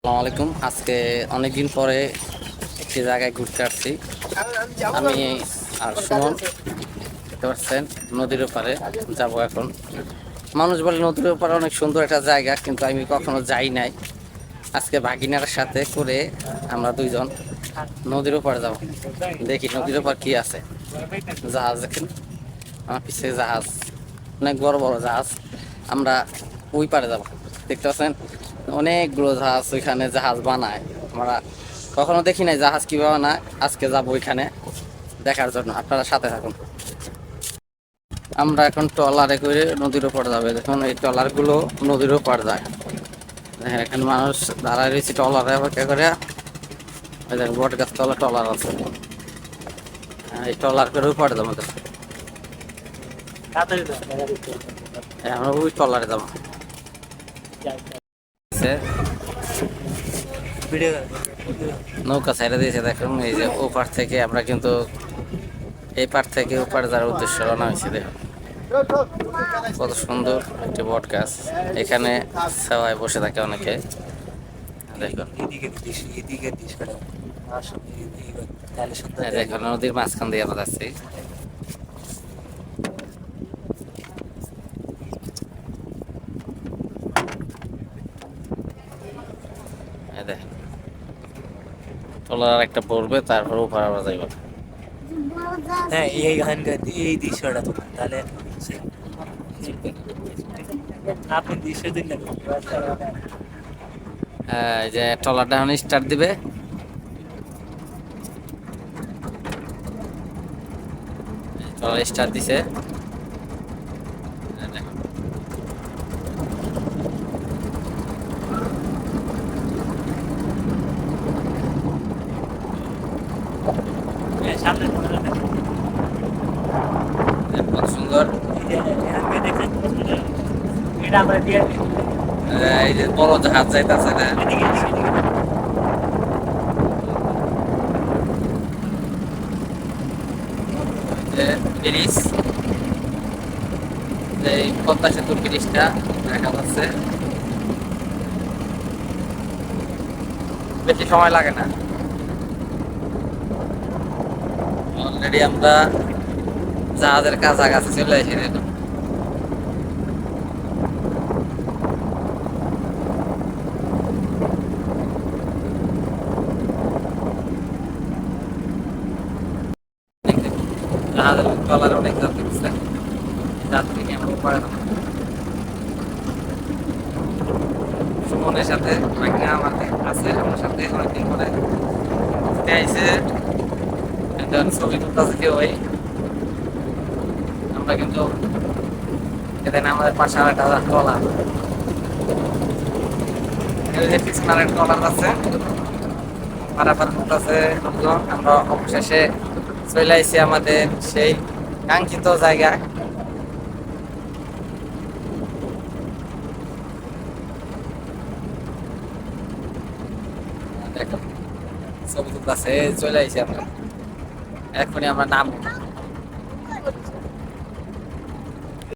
আসসালামু আলাইকুম। আজকে অনেকদিন পরে একটি জায়গায় ঘুরতে আসছি। আমি আর সুমন, দেখতে পাচ্ছেন নদীর ওপারে যাব এখন। মানুষ বলে নদীর ওপারে অনেক সুন্দর একটা জায়গা, কিন্তু আমি কখনো যাই নাই। আজকে ভাগিনার সাথে করে আমরা দুইজন নদীর ওপারে যাব। দেখি নদীর ওপার কি আছে। জাহাজ দেখেন, আমার পিছিয়ে জাহাজ, অনেক বড় বড় জাহাজ। আমরা ওই পারে যাব। দেখতে পাচ্ছেন অনেকগুলো জাহাজ, ওইখানে জাহাজ বানায়। আমরা কখনো দেখি নাই জাহাজ কিভাবে বানায়। আজকে যাব ওইখানে দেখার জন্য, আপনারা সাথে থাকুন। আমরা এখন ট্রলারে করে নদীর ওপর যাবে। দেখুন এই ট্রলার গুলো নদীর ওপর যায়। দেখেন এখানে মানুষ দাঁড়ায় রয়েছে ট্রলারে অপেক্ষা করে। দেখেন বট গাছ তলা ট্রলার আছে, এই ট্রলার করে ওপরে যাবো। আমরা ওই ট্রলারে যাবো। নৌকা ছেড়ে দিয়েছে, দেখুন এই যে ওপার থেকে আমরা কিন্তু এই পার থেকে ওপার যাওয়ার উদ্দেশ্যে রওনা হয়েছি। দেখুন কত সুন্দর একটি বট গাছ, এখানে সবাই বসে থাকে অনেকে। দেখুন দেখুন নদীর মাঝখান দিয়ে আমরা যাচ্ছি। দেখেন ট্রলার একটা পড়বে, তারপর ওপার আমরা যাইব। হ্যাঁ, এই দৃশ্যটা তো তাহলে আপনি দৃশ্য দিন না। এই যে ট্রলারটা এখন স্টার্ট দিবে। ট্রলার স্টার্ট দিছে। দেখুন সামনে কত সুন্দর। দেখেন, এটা আমরা দিয়ে এই যে বড় জাহাজ যাইতেছে না, এদিকে যে ব্রিজ, এই পদ্মা সেতুর ব্রিজটা দেখা যাচ্ছে। বেশি সময় লাগে না, অলরেডি আমরা জাহাজের কাছাকাছি চলে এসে দেখুন। জাহাজের ট্রলার অনেক যাত্রী উঠছে, যাত্রী নিয়ে আমরা উপরে নামবো। সুমনের সাথে অনেকদিন আমাদের আছে, আমার সাথে অনেকদিন পরে ঘুরতে আইসে। এখন ছবি তুলতেছে কেউ, আমরা কিন্তু এখানে আমাদের পাশে আর একটা ট্রলার, পিছনে আর একটা ট্রলার আছে পারাপার করতেছে লোকজন। আমরা অবশেষে চলে আইছি আমাদের সেই কাঙ্ক্ষিত জায়গায়। দেখো ছবি তুলতেছে, চলে আইছি আমরা, এখনই আমরা নামবো।